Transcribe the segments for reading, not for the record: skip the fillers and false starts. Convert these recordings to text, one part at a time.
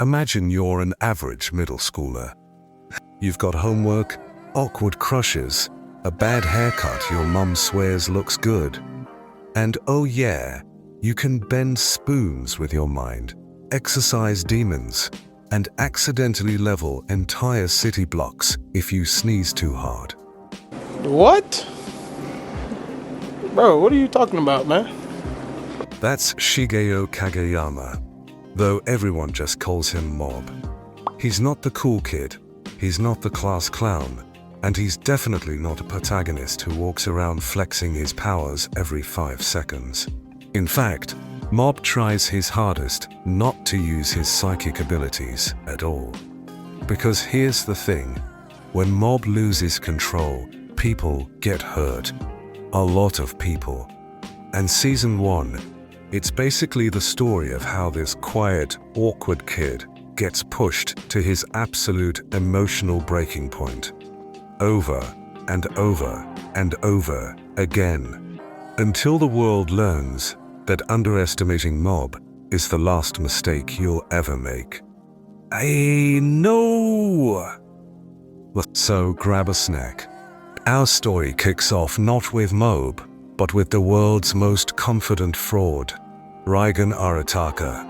Imagine you're an average middle schooler. You've got homework, awkward crushes, a bad haircut your mum swears looks good. And oh yeah, you can bend spoons with your mind, exorcise demons, and accidentally level entire city blocks if you sneeze too hard. What? Bro, what are you talking about, man? That's Shigeo Kageyama, though everyone just calls him Mob. He's not the cool kid, he's not the class clown, and he's definitely not a protagonist who walks around flexing his powers every 5 seconds. In fact, Mob tries his hardest not to use his psychic abilities at all. Because here's the thing, when Mob loses control, people get hurt. A lot of people. And season 1, it's basically the story of how this quiet, awkward kid gets pushed to his absolute emotional breaking point. Over and over and over again. Until the world learns that underestimating Mob is the last mistake you'll ever make. I know! So grab a snack. Our story kicks off not with Mob, but with the world's most confident fraud, Reigen Arataka.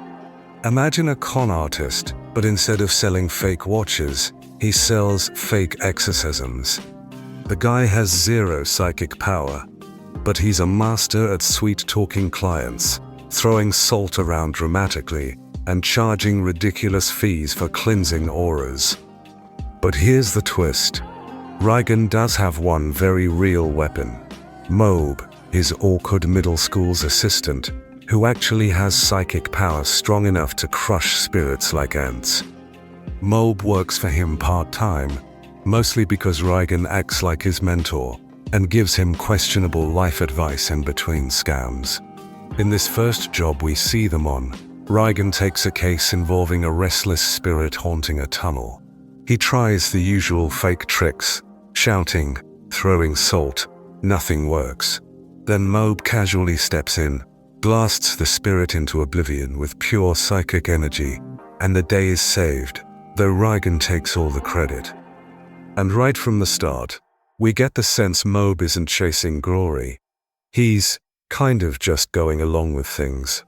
Imagine a con artist, but instead of selling fake watches, he sells fake exorcisms. The guy has zero psychic power, but he's a master at sweet-talking clients, throwing salt around dramatically, and charging ridiculous fees for cleansing auras. But here's the twist. Reigen does have one very real weapon. Mob, his awkward middle school's assistant, who actually has psychic power strong enough to crush spirits like ants. Mob works for him part-time, mostly because Reigen acts like his mentor and gives him questionable life advice in between scams. In this first job we see them on, Reigen takes a case involving a restless spirit haunting a tunnel. He tries the usual fake tricks, shouting, throwing salt. Nothing works. Then Mob casually steps in, blasts the spirit into oblivion with pure psychic energy, and the day is saved, though Reigen takes all the credit. And right from the start, we get the sense Mob isn't chasing glory. He's kind of just going along with things.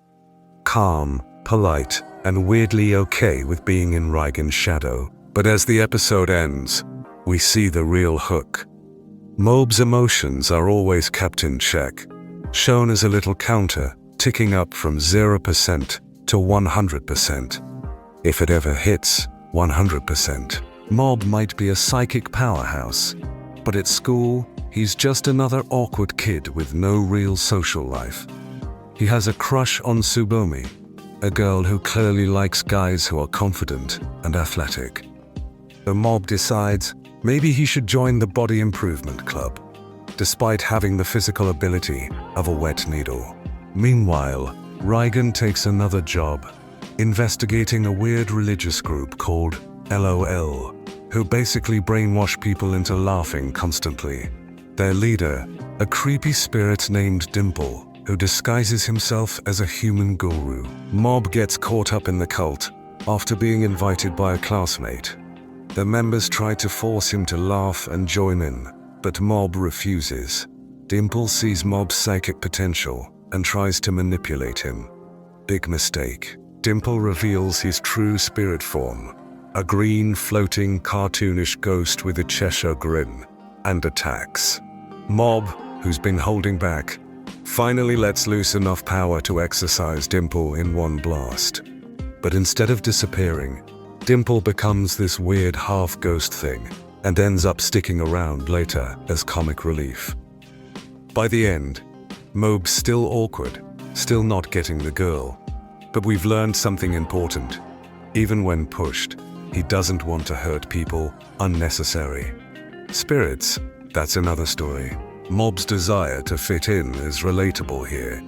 Calm, polite, and weirdly okay with being in Reigen's shadow. But as the episode ends, we see the real hook. Mob's emotions are always kept in check, shown as a little counter ticking up from 0% to 100%. If it ever hits 100%, Mob might be a psychic powerhouse, but at school, he's just another awkward kid with no real social life. He has a crush on Tsubomi, a girl who clearly likes guys who are confident and athletic. The Mob decides maybe he should join the Body Improvement Club, despite having the physical ability of a wet needle. Meanwhile, Reigen takes another job, investigating a weird religious group called LOL, who basically brainwash people into laughing constantly. Their leader, a creepy spirit named Dimple, who disguises himself as a human guru. Mob gets caught up in the cult after being invited by a classmate. The members try to force him to laugh and join in, but Mob refuses. Dimple sees Mob's psychic potential and tries to manipulate him. Big mistake. Dimple reveals his true spirit form, a green, floating, cartoonish ghost with a Cheshire grin, and attacks. Mob, who's been holding back, finally lets loose enough power to exorcise Dimple in one blast. But instead of disappearing, Dimple becomes this weird half-ghost thing and ends up sticking around later as comic relief. By the end, Mob's still awkward, still not getting the girl. But we've learned something important. Even when pushed, he doesn't want to hurt people unnecessary. Spirits, that's another story. Mob's desire to fit in is relatable here.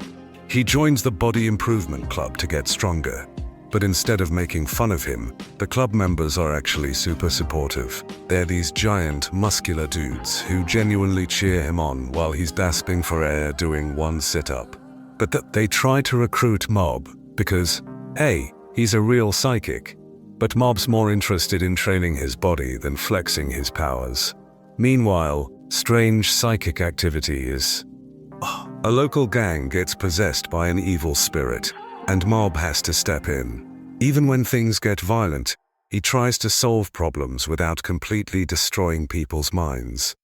He joins the Body Improvement Club to get stronger. But instead of making fun of him, the club members are actually super supportive. They're these giant, muscular dudes who genuinely cheer him on while he's gasping for air doing one sit-up. But they try to recruit Mob because A, he's a real psychic, But Mob's more interested in training his body than flexing his powers. Meanwhile, strange psychic activity is... A local gang gets possessed by an evil spirit, and Mob has to step in. Even when things get violent, he tries to solve problems without completely destroying people's minds.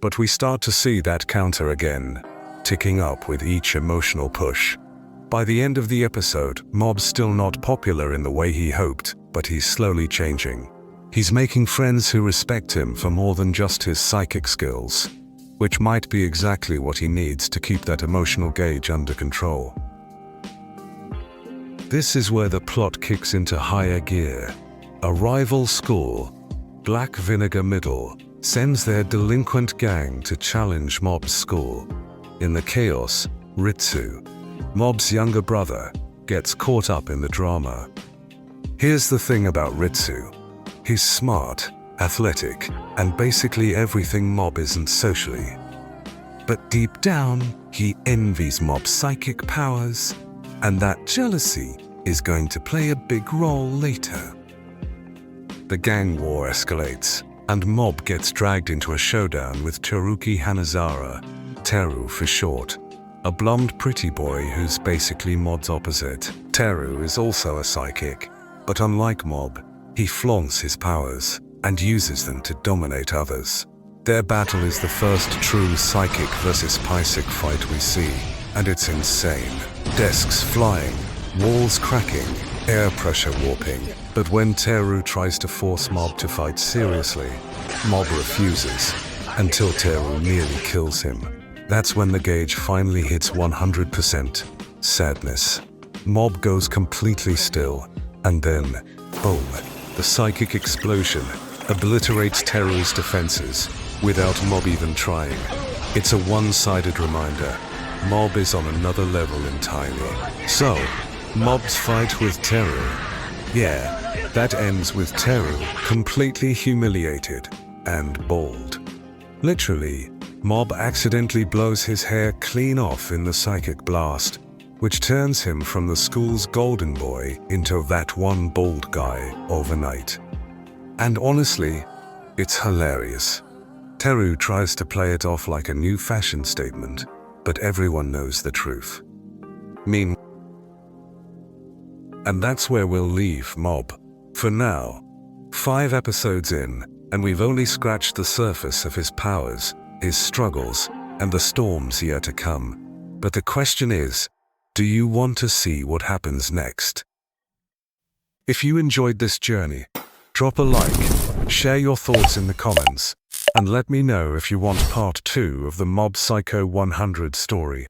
But we start to see that counter again, ticking up with each emotional push. By the end of the episode, Mob's still not popular in the way he hoped, but he's slowly changing. He's making friends who respect him for more than just his psychic skills, which might be exactly what he needs to keep that emotional gauge under control. This is where the plot kicks into higher gear. A rival school, Black Vinegar Middle, sends their delinquent gang to challenge Mob's school. In the chaos, Ritsu, Mob's younger brother, gets caught up in the drama. Here's the thing about Ritsu. He's smart, athletic, and basically everything Mob isn't socially. But deep down, he envies Mob's psychic powers, and that jealousy is going to play a big role later. The gang war escalates, and Mob gets dragged into a showdown with Teruki Hanazara, Teru for short, a blonde pretty boy who's basically Mob's opposite. Teru is also a psychic, but unlike Mob, he flaunts his powers and uses them to dominate others. Their battle is the first true psychic versus psychic fight we see, and it's insane. Desks flying, walls cracking, air pressure warping. But when Teru tries to force Mob to fight seriously, Mob refuses, until Teru nearly kills him. That's when the gauge finally hits 100%. Sadness. Mob goes completely still, and then, boom, the psychic explosion obliterates Teru's defenses, without Mob even trying. It's a one-sided reminder. Mob is on another level entirely. So, Mob's fight with Teru. Yeah, that ends with Teru completely humiliated and bald. Literally, Mob accidentally blows his hair clean off in the psychic blast, which turns him from the school's golden boy into that one bald guy overnight. And honestly, it's hilarious. Teru tries to play it off like a new fashion statement, but everyone knows the truth. And that's where we'll leave Mob. For now, 5 episodes in, and we've only scratched the surface of his powers, his struggles, and the storms yet to come. But the question is, do you want to see what happens next? If you enjoyed this journey, drop a like, share your thoughts in the comments, and let me know if you want part 2 of the Mob Psycho 100 story.